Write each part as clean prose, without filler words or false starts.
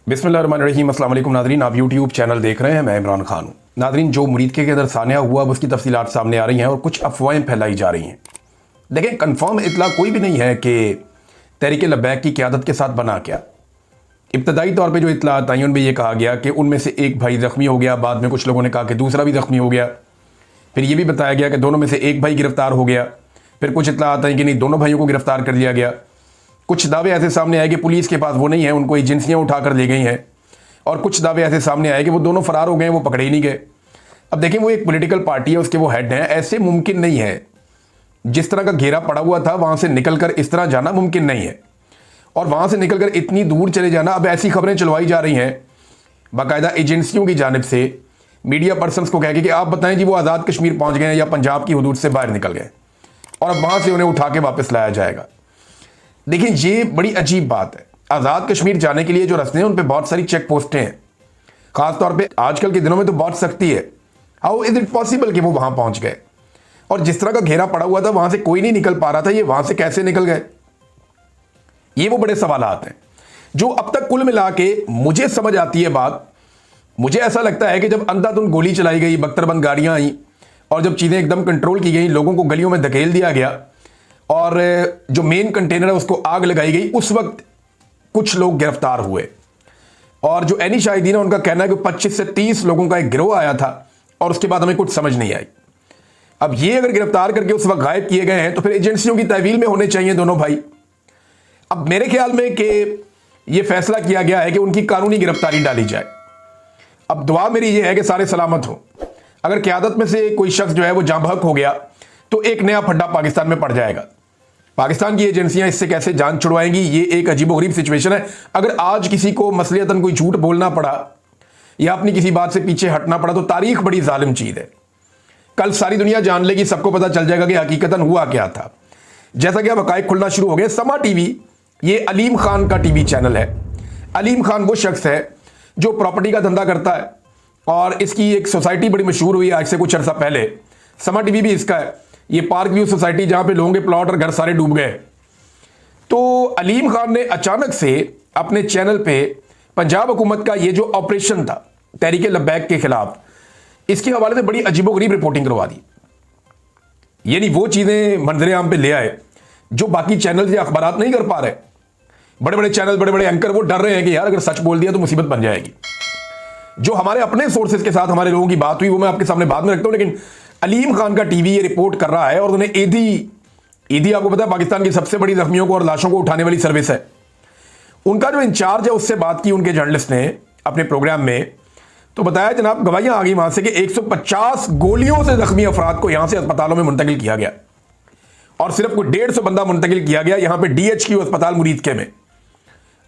बिस्मिल्लाहिर्रहमानिर्रहीम। अस्सलाम वालेकुम नाज़रीन, आप यूट्यूब चैनल देख रहे हैं, मैं इमरान खान हूँ। नाज़रीन, जो मुरीदके के अंदर सानिया हुआ अब उसकी तफसीलात सामने आ रही हैं और कुछ अफवाहें फैलाई जा रही हैं। देखें, कन्फर्म इतला कोई भी नहीं है कि तहरीक लब्बैक की क़यादत के साथ बना क्या। इब्तदाई तौर पर जो इतलात आई उनमें यह कहा गया कि उनमें से एक भाई ज़ख्मी हो गया, बाद में कुछ लोगों ने कहा कि दूसरा भी ज़ख्मी हो गया, फिर यह भी बताया गया कि दोनों में से एक भाई गिरफ्तार हो गया, फिर कुछ इतलात आई कि नहीं, दोनों भाइयों को गिरफ्तार कर लिया गया। कुछ दावे ऐसे सामने आए कि पुलिस के पास वो नहीं है, उनको एजेंसियां उठाकर ले गई हैं, और कुछ दावे ऐसे सामने आए कि वो दोनों फरार हो गए, वो पकड़े ही नहीं गए। अब देखें, वो एक पॉलिटिकल पार्टी है, उसके वो हेड हैं, ऐसे मुमकिन नहीं है। जिस तरह का घेरा पड़ा हुआ था वहां से निकलकर इस तरह जाना मुमकिन नहीं है, और वहां से निकलकर इतनी दूर चले जाना। अब ऐसी खबरें चलवाई जा रही हैं बाकायदा एजेंसियों की जानिब से, मीडिया पर्सनस को कह के कि आप बताएं जी वो आज़ाद कश्मीर पहुंच गए हैं या पंजाब की हदूद से बाहर निकल गए, और अब वहां से उन्हें उठा के वापस लाया जाएगा। देखिए, ये बड़ी अजीब बात है। आज़ाद कश्मीर जाने के लिए जो रास्ते हैं उन पर बहुत सारी चेक पोस्टें हैं, खासतौर पे आजकल के दिनों में तो बहुत सख्ती है। हाउ इज इट पॉसिबल कि वो वहां पहुंच गए, और जिस तरह का घेरा पड़ा हुआ था वहां से कोई नहीं निकल पा रहा था, ये वहां से कैसे निकल गए? ये वो बड़े सवालात हैं जो अब तक कुल मिला के मुझे समझ आती है बात। मुझे ऐसा लगता है कि जब अंधाधुंध गोली चलाई गई, बख्तरबंद गाड़ियां आई, और जब चीजें एकदम कंट्रोल की गई, लोगों को गलियों में धकेल दिया गया, और जो मेन कंटेनर है उसको आग लगाई गई, उस वक्त कुछ लोग गिरफ्तार हुए। और जो एनी शाहिदीन है उनका कहना है कि 25 से 30 लोगों का एक गिरोह आया था, और उसके बाद हमें कुछ समझ नहीं आई। अब ये अगर गिरफ्तार करके उस वक्त गायब किए गए हैं तो फिर एजेंसियों की तहवील में होने चाहिए दोनों भाई। अब मेरे ख्याल में कि ये फैसला किया गया है कि उनकी कानूनी गिरफ्तारी डाली जाए। अब दुआ मेरी ये है कि सारे सलामत हो। अगर क़यादत में से कोई शख्स जो है वो जाँ बहक हो गया तो एक नया फड्डा पाकिस्तान में पड़ जाएगा। पाकिस्तान की एजेंसियां इससे कैसे जान छुड़वाएंगी, ये एक अजीबोगरीब सिचुएशन है। अगर आज किसी को मसलियतन कोई झूठ बोलना पड़ा या अपनी किसी बात से पीछे हटना पड़ा तो तारीख बड़ी जालिम चीज है। कल सारी दुनिया जान लेगी, सबको पता चल जाएगा कि हकीकतन हुआ क्या था। जैसा कि अब हकायक खुलना शुरू हो गए। समा टीवी, ये अलीम खान का टीवी चैनल है। अलीम खान वो शख्स है जो प्रॉपर्टी का धंधा करता है, और इसकी एक सोसाइटी बड़ी मशहूर हुई आज से कुछ अर्सा पहले। समा टीवी भी इसका है। ये पार्क व्यू सोसाइटी जहां पे लोगों के प्लॉट और घर सारे डूब गए। तो अलीम खान ने अचानक से अपने चैनल पे पंजाब हुकूमत का ये जो ऑपरेशन था तहरीक लब्बैक के खिलाफ, इसके हवाले से बड़ी अजीबोगरीब रिपोर्टिंग करवा दी। यानी वो चीजें मंजरे आम पे ले आए जो बाकी चैनल या अखबार नहीं कर पा रहे। बड़े बड़े चैनल, बड़े बड़े एंकर वो डर रहे हैं कि यार अगर सच बोल दिया तो मुसीबत बन जाएगी। जो हमारे अपने सोर्सेज के साथ हमारे लोगों की बात हुई वो मैं आपके सामने बाद में रखता हूं, लेकिन अलीम खान का टीवी ये रिपोर्ट कर रहा है, और उन्हें ईदी आपको पता है पाकिस्तान की सबसे बड़ी जख्मियों को और लाशों को उठाने वाली सर्विस है। उनका जो इंचार्ज है उससे बात की उनके जर्नलिस्ट ने अपने प्रोग्राम में, तो बताया जनाब गवाहियां आ गई वहां से कि 150 गोलियों से जख्मी अफराद को यहां से अस्पतालों में मुंतकिल किया गया, और सिर्फ कोई 150 बंदा मुंतकिल किया गया यहां पे DHQ अस्पताल मुरीदके में,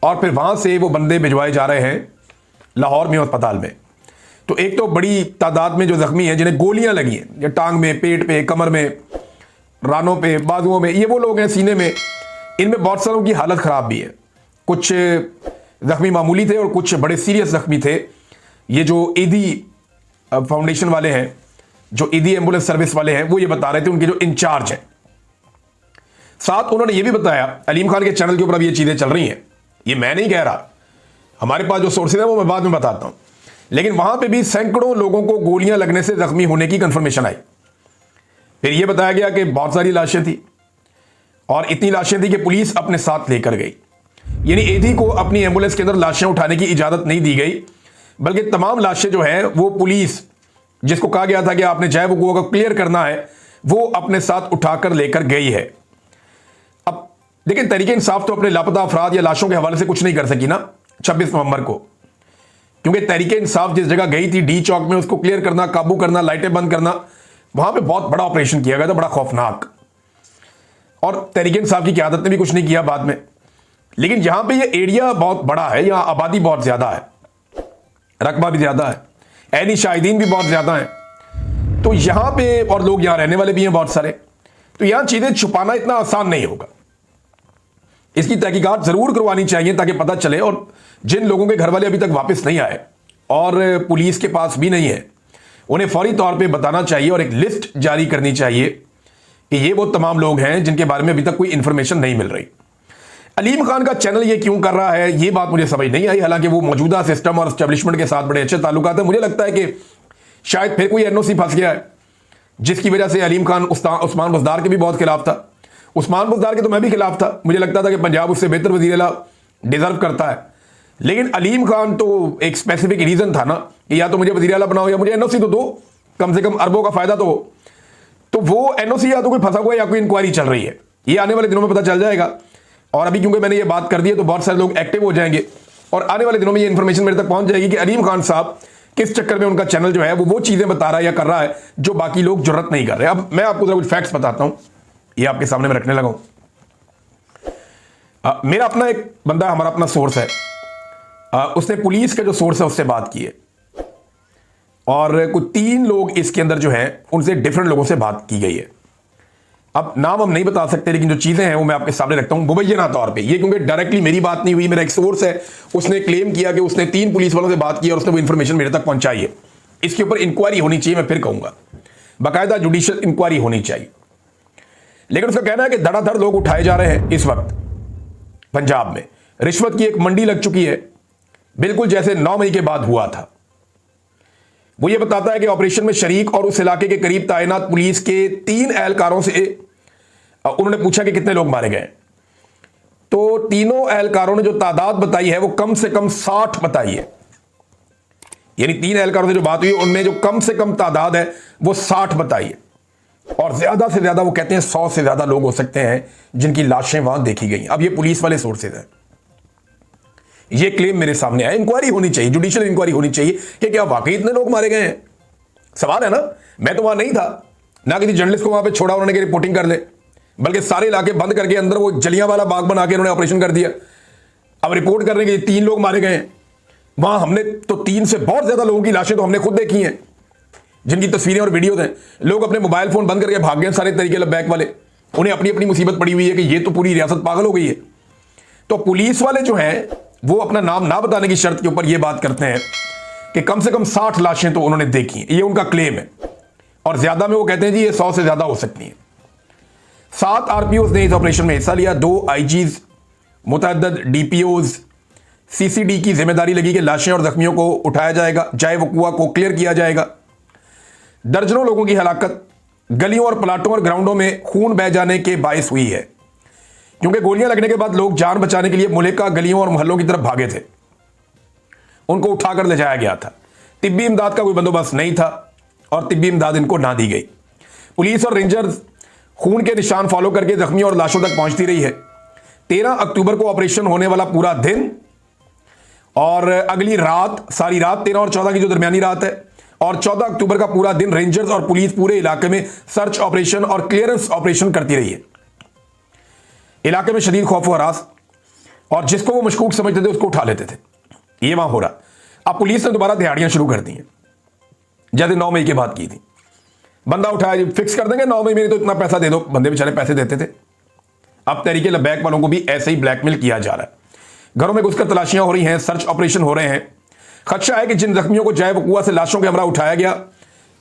और फिर वहां से वो बंदे भिजवाए जा रहे हैं लाहौर में अस्पताल में। तो एक तो बड़ी तादाद में जो जख्मी हैं जिन्हें गोलियां लगी हैं, ये टांग में, पेट पे, कमर में, रानों पे, बाजुओं में, ये वो लोग हैं, सीने में। इनमें बहुत सारों की हालत खराब भी है। कुछ जख्मी मामूली थे और कुछ बड़े सीरियस जख्मी थे। ये जो ईदी फाउंडेशन वाले हैं, जो ईदी एम्बुलेंस सर्विस वाले हैं, वो ये बता रहे थे, उनके जो इंचार्ज हैं। साथ उन्होंने ये भी बताया, अलीम खान के चैनल के ऊपर अब ये चीजें चल रही हैं, ये मैं नहीं कह रहा, हमारे पास जो सोर्सेज है वो मैं बाद में बताता हूं, लेकिन वहां पे भी सैकड़ों लोगों को गोलियां लगने से जख्मी होने की कंफर्मेशन आई। फिर यह बताया गया कि बहुत सारी लाशें थी, और इतनी लाशें थी कि पुलिस अपने साथ लेकर गई। यानी ईदी को अपनी एम्बुलेंस के अंदर लाशें उठाने की इजाजत नहीं दी गई, बल्कि तमाम लाशें जो है वो पुलिस, जिसको कहा गया था कि आपने चाहे वो को क्लियर करना है, वो अपने साथ उठाकर लेकर गई है। अब लेकिन तहरीके इंसाफ तो अपने लापता अफराद या लाशों के हवाले से कुछ नहीं कर सकी ना 26 नवंबर को, क्योंकि तहरीके इंसाफ जिस जगह गई थी डी चौक में, उसको क्लियर करना, काबू करना, लाइटें बंद करना, वहां पे बहुत बड़ा ऑपरेशन किया गया था, बड़ा खौफनाक। और तहरीके इंसाफ की क़यादत ने भी कुछ नहीं किया बाद में। लेकिन यहां पे ये एरिया बहुत बड़ा है, यहां आबादी बहुत ज्यादा है, रकबा भी ज्यादा है, एनी शाहिदीन भी बहुत ज्यादा है, तो यहां पे, और लोग यहां रहने वाले भी हैं बहुत सारे, तो यहां चीजें छुपाना इतना आसान नहीं होगा। इसकी तहकीकात जरूर करवानी चाहिए ताकि पता चले, और जिन लोगों के घर वाले अभी तक वापस नहीं आए और पुलिस के पास भी नहीं है, उन्हें फौरी तौर पे बताना चाहिए और एक लिस्ट जारी करनी चाहिए कि ये वो तमाम लोग हैं जिनके बारे में अभी तक कोई इंफॉर्मेशन नहीं मिल रही। अलीम खान का चैनल ये क्यों कर रहा है, ये बात मुझे समझ नहीं आई। हालांकि वो मौजूदा सिस्टम और एस्टेब्लिशमेंट के साथ बड़े अच्छे ताल्लुकात हैं। मुझे लगता है कि शायद फिर कोई एनओसी फंस गया है, जिसकी वजह से अलीम खान उस्मान बुज़दार के भी बहुत खिलाफ था। उस्मान बुज़दार के तो मैं भी खिलाफ था, मुझे लगता था कि पंजाब उससे बेहतर वज़ीर आला डिजर्व करता है। लेकिन अलीम खान तो एक स्पेसिफिक रीज़न था ना कि या तो मुझे वज़ीर आला बनाओ या मुझे एनओसी तो दो, कम से कम अरबों का फायदा तो हो। तो वो एनओसी या तो कोई फंसा हुआ है या कोई इंक्वायरी चल रही है, ये आने वाले दिनों में पता चल जाएगा। और अभी क्योंकि मैंने ये बात कर दी है तो बहुत सारे लोग एक्टिव हो जाएंगे और आने वाले दिनों में ये इंफॉर्मेशन मेरे तक पहुंच जाएगी कि अलीम खान साहब किस चक्कर में उनका चैनल जो है वो चीजें बता रहा है या कर रहा है जो बाकी लोग जरूरत नहीं कर रहे। अब मैं आपको जरा कुछ फैक्ट्स बताता हूं, ये आपके सामने में रखने लगा हूं। मेरा अपना एक बंदा, हमारा अपना सोर्स है, उसने पुलिस का जो सोर्स है उससे बात की है और कुछ 3 लोग इसके अंदर जो है उनसे डिफरेंट लोगों से बात की गई है। अब नाम हम नहीं बता सकते, लेकिन जो चीजें हैं वो मैं आपके सामने रखता हूं मुबैना तौर पे। ये क्योंकि डायरेक्टली मेरी बात नहीं हुई, मेरा एक सोर्स है, उसने क्लेम किया कि उसने 3 पुलिस वालों से बात की और उसने वो इंफॉर्मेशन मेरे तक पहुंचाई है। इसके ऊपर इंक्वायरी होनी चाहिए, मैं फिर कहूंगा बाकायदा जुडिशियल इंक्वायरी होनी चाहिए। लेकिन उसका कहना है कि धड़ाधड़ लोग उठाए जा रहे हैं इस वक्त पंजाब में। रिश्वत की एक मंडी लग चुकी है, बिल्कुल जैसे 9 मई के बाद हुआ था। वो ये बताता है कि ऑपरेशन में शरीक और उस इलाके के करीब तैनात पुलिस के 3 एहलकारों से उन्होंने पूछा कि कितने लोग मारे गए, तो तीनों एहलकारों ने जो तादाद बताई है वो कम से कम 60 बताई है। यानी 3 एहलकारों से जो बात हुई उनमें जो कम से कम तादाद है वो 60 बताई है और ज्यादा से ज्यादा वो कहते हैं 100 से ज्यादा लोग हो सकते हैं जिनकी लाशें वहां देखी गई। अब ये पुलिस वाले सोर्सेज हैं, ये क्लेम मेरे सामने आया। इंक्वायरी होनी चाहिए, जुडिशियल इंक्वायरी होनी चाहिए कि क्या वाकई इतने लोग मारे गए हैं। सवाल है ना, मैं तो वहां नहीं था, ना किसी जर्नलिस्ट को वहां पे छोड़ा उन्होंने कि रिपोर्टिंग कर ले, बल्कि सारे इलाके बंद करके अंदर वो जलियांवाला बाग बना के उन्होंने ऑपरेशन कर दिया। अब रिपोर्ट कर रहे हैं कि 3 लोग मारे गए हैं। वहां हमने तो 3 से बहुत ज्यादा लोगों की लाशें तो हमने खुद देखी हैं, जिनकी तस्वीरें और वीडियोज हैं। लोग अपने मोबाइल फोन बंद करके भाग गए सारे तरीके बैक वाले, उन्हें अपनी अपनी मुसीबत पड़ी हुई है कि ये तो पूरी रियासत पागल हो गई है। तो पुलिस वाले जो हैं वो अपना नाम ना बताने की शर्त के ऊपर ये बात करते हैं कि कम से कम 60 लाशें तो उन्होंने देखी, ये उनका क्लेम है। और ज्यादा में वो कहते हैं जी ये 100 से ज्यादा हो सकती है। 7 आरपीओज ने इस ऑपरेशन में हिस्सा लिया, 2 आईजीज, मुतअद्दिद डीपीओज, सीसीडी की जिम्मेदारी लगी कि लाशें और जख्मियों को उठाया जाएगा, जाए वकुआ को क्लियर किया जाएगा। दर्जनों लोगों की हलाकत गलियों और प्लाटों और ग्राउंडों में खून बह जाने के बायस हुई है, क्योंकि गोलियां लगने के बाद लोग जान बचाने के लिए मुलेका गलियों और मोहल्लों की तरफ भागे थे। उनको उठाकर ले जाया गया था। तिब्बी इमदाद का कोई बंदोबस्त नहीं था और तिब्बी इमदाद इनको ना दी गई। पुलिस और रेंजर्स खून के निशान फॉलो करके जख्मियों और लाशों तक पहुंचती रही है। 13 अक्टूबर को ऑपरेशन होने वाला पूरा दिन और अगली रात, सारी रात 13 और 14 की जो दरमियानी रात है, और 14 अक्टूबर का पूरा दिन रेंजर्स और पुलिस पूरे इलाके में सर्च ऑपरेशन और क्लियरेंस ऑपरेशन करती रही है। इलाके में शदीद खौफ व हरास, और जिसको वो मशकूक समझते थे उसको उठा लेते थे। ये वहां हो रहा। अब पुलिस ने दोबारा दिहाड़ियां शुरू कर दी हैं, जैसे 9 मई की बात की थी। बंदा उठाया, फिक्स कर देंगे 9 मई में, तो इतना पैसा दे दो। बंदे बेचारे पैसे देते थे। अब तहरीके लबैक वालों को भी ऐसे ही ब्लैकमेल किया जा रहा है। घरों में घुसकर तलाशियां हो रही हैं, सर्च ऑपरेशन हो रहे हैं। खदशा है कि जिन जख्मियों को जाए वकुआ से लाशों के हमरा उठाया गया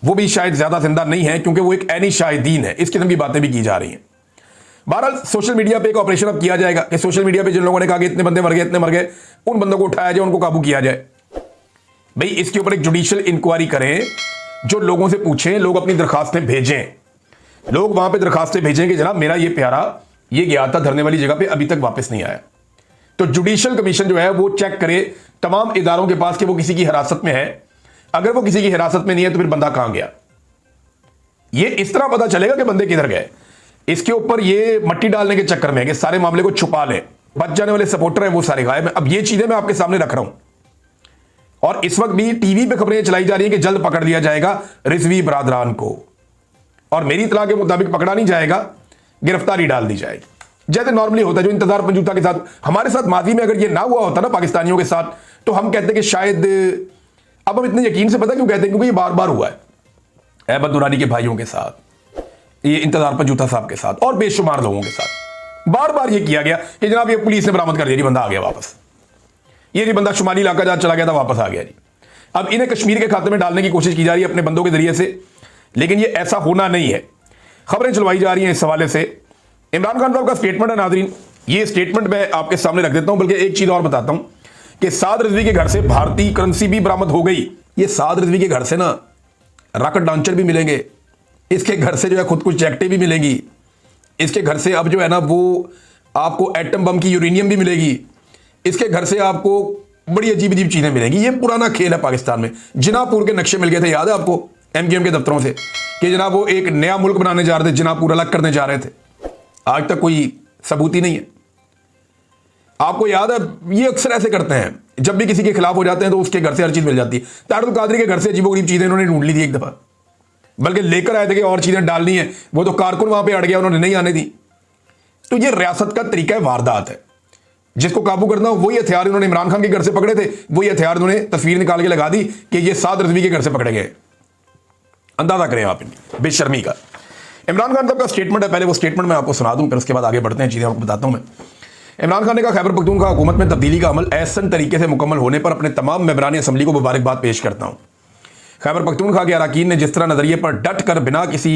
वो भी शायद ज्यादा जिंदा नहीं है, क्योंकि वो एक ऐनी शाहिदीन है। इस किस्म की बातें भी की जा रही हैं। बहरहाल सोशल मीडिया पे एक ऑपरेशन अब किया जाएगा कि सोशल मीडिया पे जिन लोगों ने कहा कि इतने बंदे मर गए, इतने मर गए, उन बंदों को उठाया जाए, उनको काबू किया जाए। भाई इसके ऊपर एक जुडिशियल इंक्वायरी करें, जो लोगों से पूछें, लोग अपनी दरखास्तें भेजें। लोग वहां पे दरखास्तें भेजें कि जनाब मेरा ये प्यारा ये गया था धरने वाली जगह पे, अभी तक वापस नहीं आया। तो जुडिशियल कमीशन जो है वो चेक करे तमाम इदारों के पास कि वो किसी की हिरासत में है। अगर वो किसी की हिरासत में नहीं है तो फिर बंदा कहां गया, ये इस तरह पता चलेगा कि बंदे किधर गए। इसके ऊपर ये मट्टी डालने के चक्कर में कि सारे मामले को छुपा ले, बच जाने वाले सपोर्टर हैं वो सारे गायब हैं। अब ये चीजें मैं आपके सामने रख रहा हूं, और इस वक्त भी टीवी पे खबरें चलाई जा रही हैं कि जल्द पकड़ लिया जाएगा रिजवी बरादरान को, और मेरी इत्तला के मुताबिक पकड़ा नहीं जाएगा, गिरफ्तारी डाल दी जाएगी, जैसे नॉर्मली होता है। जो इंतजार पंजूता के साथ हमारे साथ माजी में अगर ये ना हुआ होता ना पाकिस्तानियों के साथ, तो हम कहते कि शायद, अब हम इतने यकीन से पता क्यों कहते हैं, क्योंकि ये बार बार हुआ है अहमद दुरानी के भाइयों के साथ, ये इंतजार पंजूता साहब के साथ, और बेशुमार लोगों के साथ बार बार ये किया गया कि जनाब ये पुलिस ने बरामद कर दिया जी, बंदा आ गया वापस, ये जी बंदा शुमाली इलाका जहां चला गया था वापस आ गया जी। अब इन्हें कश्मीर के खाते में डालने की कोशिश की जा रही है अपने बंदों के जरिए से, लेकिन ये ऐसा होना नहीं है। खबरें चलवाई जा रही हैं इस हवाले से। इमरान खान साहब का स्टेटमेंट है नाज़रीन, ये स्टेटमेंट मैं आपके सामने रख देता हूं, बल्कि एक चीज और बताता हूं कि साद रिजवी के घर से भारतीय करेंसी भी बरामद हो गई। ये साद रिजवी के घर से ना रॉकेट लॉन्चर भी मिलेंगे, इसके घर से जो है खुद कुछ जैकेटें भी मिलेंगी, इसके घर से अब जो है ना वो आपको एटम बम की यूरेनियम भी मिलेगी, इसके घर से आपको बड़ी अजीब अजीब चीजें मिलेंगी। ये पुराना खेल है पाकिस्तान में। जिनापुर के नक्शे मिल गए थे, याद है आपको, एमक्यूएम के दफ्तरों से, कि जनाब वो एक नया मुल्क बनाने जा रहे थे, जिनापुर अलग करने जा रहे थे। आज तक कोई सबूत ही नहीं है। आपको याद है, ये अक्सर ऐसे करते हैं, जब भी किसी के खिलाफ हो जाते हैं तो उसके घर से हर चीज मिल जाती है। तारुल कादरी के घर से अजीबोगरीब चीजें इन्होंने ढूंढ ली थी एक दफा, बल्कि लेकर आए थे कि और चीजें डालनी है, वो तो कारकुन वहां पे अड़ गया, उन्होंने नहीं आने दी। तो ये रियासत का तरीका है, वारदात है। जिसको काबू करना हो वही हथियार इन्होंने इमरान खान के घर से पकड़े थे, वही हथियार इन्होंने तस्वीर निकाल के लगा दी कि ये साद रिजवी के घर से पकड़े गए। अंदाजा करें आप इनकी बेशर्मी का। इमरान खान साहब का स्टेटमेंट है, पहले वो स्टेटमेंट मैं आपको सुना दूं, फिर उसके बाद आगे बढ़ते हैं, चीजें आपको बताता हूं मैं। इमरान खान ने कहा, खैबर पख्तूनख्वा हुकूमत में तब्दीली का अमल एहसन तरीके से मुकम्मल होने पर अपने तमाम मेंबरान असम्बली को मुबारकबाद पेश करता हूं। खैबर पख्तूनख्वा के अरकान ने जिस तरह नजरिए पर डट कर बिना किसी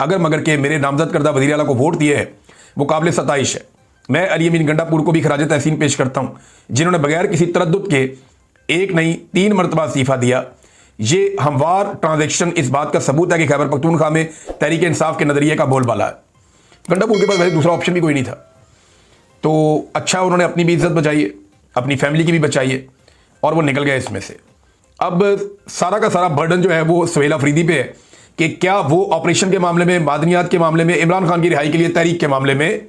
अगर मगर के मेरे नामजद करदा वज़ीर आला को वोट दिए है, वो काबिल सताइश है। मैं अली अमीन गंडापुर को भी खराज तहसीन पेश करता हूं, जिन्होंने बगैर किसी तरद्दुद के एक नहीं 3 मरतबा इस्तीफा दिया। ये हमवार ट्रांजेक्शन इस बात का सबूत है कि खैबर पख्तूनख्वा में तहरीक इंसाफ के नजरिए का बोलबाला है। गंडापुर के पास वैसे दूसरा ऑप्शन भी कोई नहीं था, तो अच्छा उन्होंने अपनी भी इज्जत बचाई है, अपनी फैमिली की भी बचाई है, और वो निकल गए इसमें से। अब सारा का सारा बर्डन जो है वो सुहेल अफरीदी पे है कि क्या वो ऑपरेशन के मामले में, मादनियात के मामले में, इमरान खान की रिहाई के लिए तहरीक के मामले में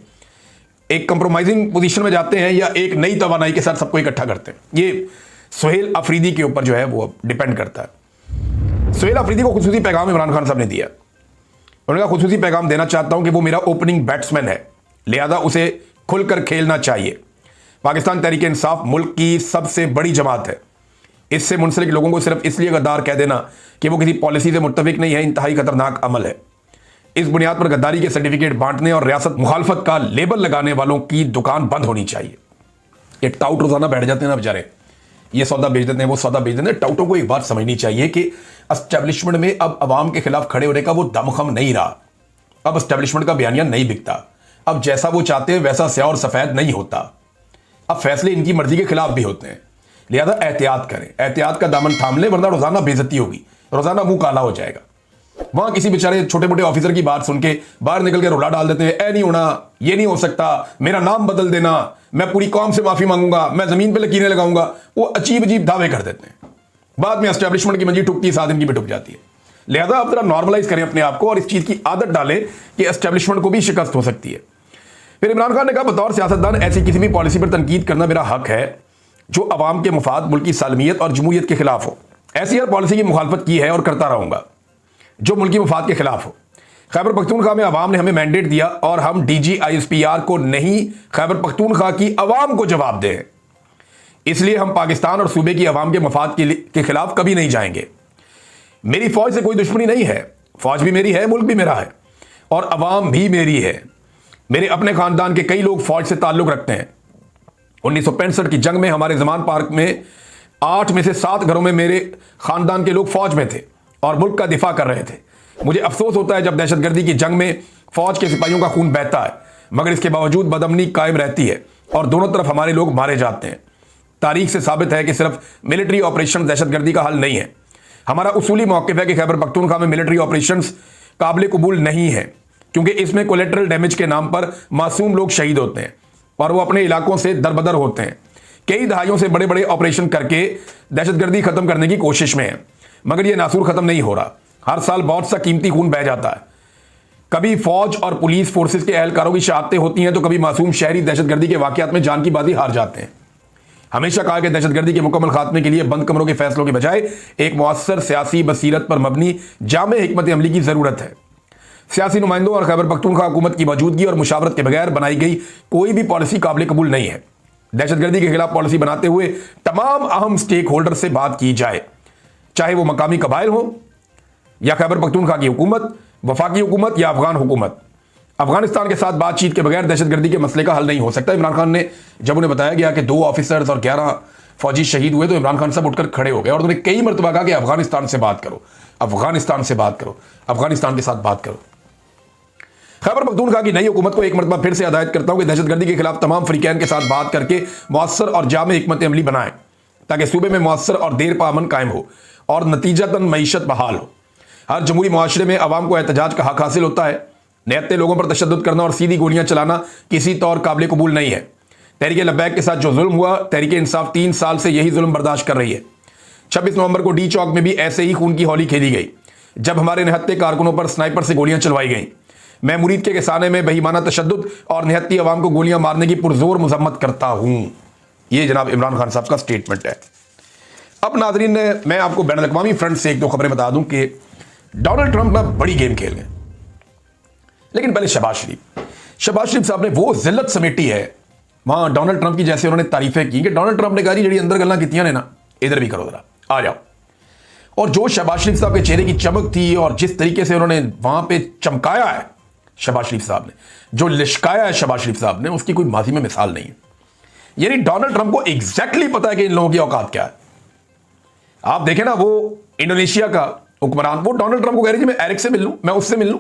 एक कंप्रोमाइजिंग पोजीशन में जाते हैं या एक नई तवानाई के साथ सबको इकट्ठा करते हैं। ये सुहेल अफरीदी के ऊपर जो है वो डिपेंड करता है। सुहेल अफरीदी को खुसूसी पैगाम इमरान खान साहब ने दिया। उन्होंने कहा, खुसूसी पैगाम देना चाहता हूं कि वो मेरा ओपनिंग बैट्समैन है, लिहाजा उसे खुलकर खेलना चाहिए। पाकिस्तान तहरीक इंसाफ मुल्क की सबसे बड़ी जमात है। इससे मुंसलिक लोगों को सिर्फ इसलिए गद्दार कह देना कि वो किसी पॉलिसी से मुत्तफिक नहीं है, इंतहाई खतरनाक अमल है। इस बुनियाद पर गद्दारी के सर्टिफिकेट बांटने और रियासत मुखालफत का लेबल लगाने वालों की दुकान बंद होनी चाहिए। ये टाउट रोजाना बैठ जाते हैं ना बेचारे, ये सौदा बेच देते हैं, वो सौदा बेच देते हैं। टाउटों को एक बात समझनी चाहिए कि एस्टेब्लिशमेंट में अब अवाम के खिलाफ खड़े होने का वो दमखम नहीं रहा। अब एस्टेब्लिशमेंट का बयानिया नहीं बिकता। अब जैसा वो चाहते हैं वैसा स्याह और सफेद नहीं होता। अब फैसले इनकी मर्जी के खिलाफ भी होते हैं, लिहाजा एहतियात करें, एहतियात का दामन थाम लें, वरना रोजाना बेइज्जती होगी, रोजाना मुंह काला हो जाएगा। वहां किसी बेचारे छोटे मोटे ऑफिसर की बात सुन के बाहर निकल के रोला डाल देते हैं, ऐ नहीं होना, ये नहीं हो सकता, मेरा नाम बदल देना, मैं पूरी कौम से माफी मांगूंगा, मैं जमीन पे लकीरें लगाऊंगा। वो अजीब अजीब दावे कर देते हैं, बाद में एस्टेब्लिशमेंट की मंजी टूटती है, 7 दिन की भी टूट जाती है। लिहाजा आप जरा नॉर्मलाइज करें अपने आप को और इस चीज की आदत डालें कि एस्टेब्लिशमेंट को भी शिकस्त हो सकती है। फिर इमरान खान ने कहा, बतौर सियासतदान ऐसी किसी भी पॉलिसी पर तनकीद करना मेरा हक है जो अवाम के मुफाद, मुल्क की सालमियत और जमहूरियत के खिलाफ हो। ऐसी हर पॉलिसी की मुखालफत की है और करता रहूंगा जो मुल्की मुफाद के खिलाफ हो। खैबर पख्तूनख्वा में अवाम ने हमें मैंडेट दिया और हम DGISPR को नहीं, खैबर पख्तूनख्वा की अवाम को जवाब दें। इसलिए हम पाकिस्तान और सूबे की अवाम के मफाद के खिलाफ कभी नहीं जाएंगे। मेरी फौज से कोई दुश्मनी नहीं है, फौज भी मेरी है, मुल्क भी मेरा है और अवाम भी मेरी है। मेरे अपने खानदान के कई लोग फौज से ताल्लुक रखते हैं। 1965 की जंग में हमारे जमान पार्क में 8 में से 7 घरों में मेरे खानदान के लोग फौज में थे और मुल्क का दिफा कर रहे थे। मुझे अफसोस होता है जब दहशतगर्दी की जंग में फौज के सिपाहियों का खून बहता है, मगर इसके बावजूद बदअमनी कायम रहती है और दोनों तरफ हमारे लोग मारे जाते हैं। तारीख से साबित है कि सिर्फ मिलिट्री ऑपरेशन दहशतगर्दी का हल नहीं है। हमारा उसूली मौक़िफ़ है कि खैबर पख्तूनख्वा में मिलिट्री ऑपरेशन काबिल कबूल नहीं है, क्योंकि इसमें कोलेटरल डैमेज के नाम पर मासूम लोग शहीद होते हैं और वो अपने इलाकों से दरबदर होते हैं। कई दहाइयों से बड़े बड़े ऑपरेशन करके दहशतगर्दी खत्म करने की कोशिश में है, मगर यह नासूर खत्म नहीं हो रहा। हर साल बहुत सा कीमती खून बह जाता है। कभी फौज और पुलिस फोर्सेस के एहलकारों की शहादतें होती हैं, तो कभी मासूम शहरी दहशतगर्दी के वाकयात में जान की बाजी हार जाते हैं। हमेशा कहा कि दहशतगर्दी के मुकम्मल खात्मे के लिए बंद कमरों के फैसलों के बजाय एक मुअस्सर सियासी बसीरत पर मबनी जामे हिकमत अमली की जरूरत है। सियासी नुमाइंदों और खैबर पख्तूनख्वा हुकूमत की मौजूदगी और मुशावरत के बगैर बनाई गई कोई भी पॉलिसी काबिल कबूल नहीं है। दहशतगर्दी के खिलाफ पॉलिसी बनाते हुए तमाम अहम स्टेक होल्डर से बात की जाए, चाहे वो मकामी कबाइल हो या खैबर पख्तूनख्वा की हुकूमत, वफाकी हुकूमत या अफगान हुकूमत। अफगानिस्तान के साथ बातचीत के बगैर दहशतगर्दी के मसले का हल नहीं हो सकता। इमरान खान ने जब उन्हें बताया गया कि 2 ऑफिसर्स और 11 फौजी शहीद हुए, तो इमरान खान साहब उठकर खड़े हो गए और उन्होंने कई मरतबा कहा कि अफगानिस्तान से बात करो, अफगानिस्तान से बात करो, अफगानिस्तान के साथ बात करो। खैबर पख्तूनख्वा की नई हुकूमत को एक मरतबा फिर से हिदायत करता हूं कि दहशतगर्दी के खिलाफ तमाम फ्रीकैन के साथ बात करके मौसर और जामे हिकमत अमली बनाएं ताकि सूबे में मौसर और देर पा अमन कायम हो और नतीजतन मईशत बहाल हो। हर जमहूरी मुआशरे में अवाम को एहतजाज का हक हासिल होता है। निहत्ते लोगों पर तशद्दुद करना और सीधी गोलियां चलाना किसी तौर काबिल कबूल नहीं है। तहरीक लब्बैक के साथ जो जुल्म हुआ, तहरीक इंसाफ 3 साल से यही जुल्म बर्दाश्त कर रही है। 26 नवंबर को डी चौक में भी ऐसे ही खून की होली खेली गई जब हमारे निहत्ते कारकुनों पर स्नाइपर से गोलियां चलवाई गई। मैं मुरीद के किसाने में बेईमाना तशद्दुद और निहत्ती अवाम को गोलियां मारने की पुरजोर मजम्मत करता हूं। यह जनाब इमरान खान साहब का स्टेटमेंट है। अब नाजरीन, मैं आपको बैन अल-अक़वामी फ्रंट से 1-2 खबरें बता दूं कि डोनाल्ड ट्रंप ना बड़ी गेम खेल गए। लेकिन पहले शहबाज शरीफ साहब ने वो जिल्लत समेटी है वहां डोनाल्ड ट्रंप की, जैसे उन्होंने तारीफें की कि डोनाल्ड ट्रंप ने कहा जी अंदर गल्लां कीतियां ने ना इधर भी करो, जरा आ जाओ। और जो शहबाज शरीफ साहब के चेहरे की चमक थी और जिस तरीके से उन्होंने वहां पे चमकाया है शहबाज शरीफ साहब ने, जो लिशकाया है शहबाज शरीफ साहब ने, उसकी कोई माजी में मिसाल नहीं है। यानी डोनाल्ड ट्रंप को एग्जैक्टली पता है कि इन लोगों की औकात क्या है। आप देखें ना, वो इंडोनेशिया का हुक्मरान, वो डोनाल्ड ट्रंप को कह रही थी मैं एरिक से मिल लूं, मैं उससे मिल लूं।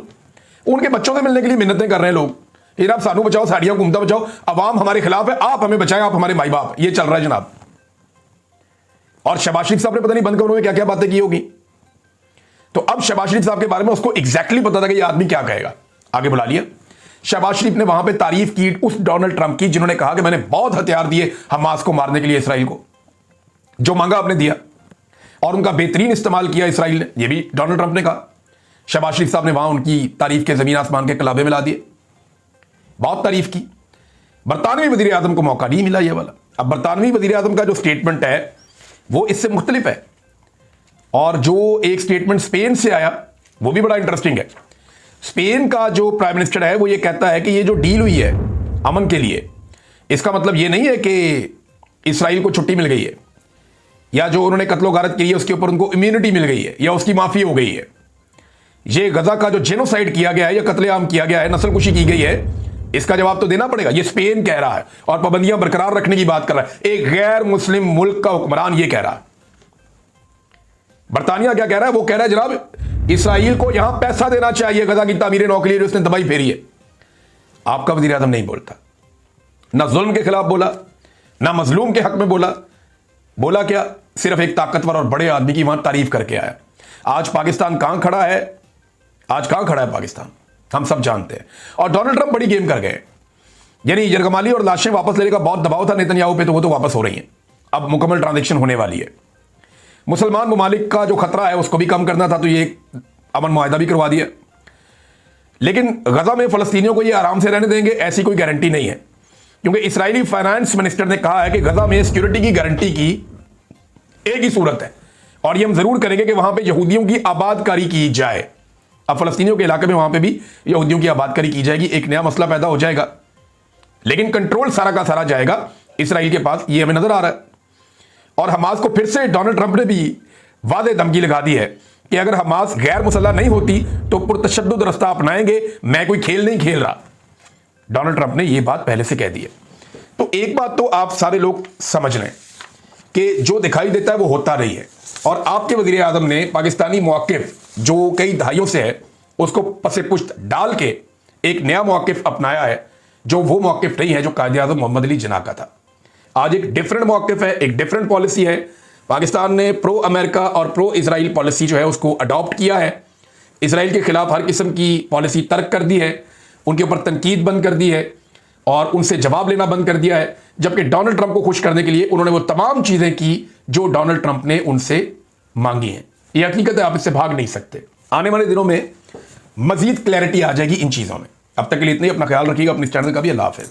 उनके बच्चों से मिलने के लिए मिन्नतें कर रहे हैं लोग, फिर आप सानू बचाओ, साड़ियां घूमता बचाओ, अवाम हमारे खिलाफ है, आप हमें बचाएं, आप हमारे माई बाप। ये चल रहा है जनाब। और शहबाज शरीफ साहब ने पता नहीं बंद कमरों में क्या क्या बातें की होगी। तो अब शहबाज शरीफ साहब के बारे में उसको एग्जैक्टली पता था कि ये आदमी क्या कहेगा। आगे बुला लिया। शहबाज शरीफ ने वहां पे तारीफ की उस डोनाल्ड ट्रंप की जिन्होंने कहा कि मैंने बहुत हथियार दिए हमास को मारने के लिए, इसराइल को जो मांगा आपने दिया और उनका बेहतरीन इस्तेमाल किया इसराइल ने। यह भी डोनाल्ड ट्रंप ने कहा। शहबाज शरीफ साहब ने वहां उनकी तारीफ के जमीन आसमान के कलाबे मिला दिए, बहुत तारीफ की। बरतानवी वजीर आजम को मौका नहीं मिला ये वाला। अब बरतानवी वजीर आजम का जो स्टेटमेंट है वो इससे मुख्तलिफ है, और जो एक स्टेटमेंट स्पेन से आया वो भी बड़ा इंटरेस्टिंग है। स्पेन का जो प्राइम मिनिस्टर है वो ये कहता है कि ये जो डील हुई है अमन के लिए, इसका मतलब ये नहीं है कि इसराइल को छुट्टी मिल गई है या जो उन्होंने कत्लो गारत की है उसके ऊपर उनको इम्यूनिटी मिल गई है या उसकी माफी हो गई है। ये गजा का जो जेनोसाइड किया गया है या कत्लेआम किया गया है, नस्लकुशी की गई है, इसका जवाब तो देना पड़ेगा। ये स्पेन कह रहा है और पाबंदियां बरकरार रखने की बात कर रहा है। एक गैर मुस्लिम मुल्क का हुक्मरान ये कह रहा है। बरतानिया क्या कह रहा है? वो कह रहा है जनाब इसराइल को यहां पैसा देना चाहिए गजा की तामीर नौ के लिए, उसने तबाही फेरी है। आपका वजीर आजम नहीं बोलता, ना जुल्म के खिलाफ बोला, ना मजलूम के हक में बोला। बोला क्या? सिर्फ एक ताकतवर और बड़े आदमी की वहां तारीफ करके आया। आज पाकिस्तान कहां खड़ा है? आज कहां खड़ा है पाकिस्तान? हम सब जानते हैं। और डोनाल्ड ट्रंप बड़ी गेम कर गए। यानी यरगमाली और लाशें वापस लेने का बहुत दबाव था नेतन्याहू पे, तो वो तो वापस हो रही हैं। अब मुकम्मल ट्रांजैक्शन होने वाली है। मुसलमान ममालिक का जो खतरा है उसको भी कम करना था, तो ये अमन मुआहिदा भी करवा दिया। लेकिन गजा में फलस्तीनियों को ये आराम से रहने देंगे ऐसी कोई गारंटी नहीं है, क्योंकि इस्राएली फाइनेंस मिनिस्टर ने कहा है कि गजा में सिक्योरिटी की गारंटी की एक ही सूरत है, और ये हम जरूर करेंगे कि वहां पे यहूदियों की आबादकारी की जाए। अब फलस्तीनियों के इलाके में वहां पे भी यहूदियों की आबादकारी की जाएगी, एक नया मसला पैदा हो जाएगा, लेकिन कंट्रोल सारा का सारा जाएगा इसराइल के पास, ये हमें नजर आ रहा है। और हमास को फिर से डोनाल्ड ट्रंप ने भी वादे धमकी लगा दी है कि अगर हमास गैर मुसल्लह नहीं होती तो पुरतशद्दुद रास्ता अपनाएंगे, मैं कोई खेल नहीं खेल रहा। डोनाल्ड ट्रंप ने यह बात पहले से कह दी है। तो एक बात तो आप सारे लोग समझ लें कि जो दिखाई देता है वो होता नहीं है, और आपके वजीर आजम ने पाकिस्तानी मौक़िफ़ जो कई दहाइयों से है उसको पसे पुश्त डाल के एक नया मौक़िफ़ अपनाया है, जो वो मौक़िफ़ नहीं है जो कायदे आज़म मोहम्मद अली जिन्ना का था। आज एक डिफरेंट मौक़िफ़ है, एक डिफरेंट पॉलिसी है। पाकिस्तान ने प्रो अमेरिका और प्रो इजराइल पॉलिसी जो है उसको अडॉप्ट किया है। इसराइल के खिलाफ हर किस्म की पॉलिसी तर्क कर दी है, उनके ऊपर तनकीद बंद कर दी है और उनसे जवाब लेना बंद कर दिया है। जबकि डोनाल्ड ट्रंप को खुश करने के लिए उन्होंने वो तमाम चीजें की जो डोनाल्ड ट्रंप ने उनसे मांगी हैं। ये हकीकत है, आप इससे भाग नहीं सकते। आने वाले दिनों में मजीद क्लैरिटी आ जाएगी इन चीजों में। अब तक के लिए इतनी, अपना ख्याल रखिएगा, अपनी चैनल का भी। अल्लाह हाफिज़।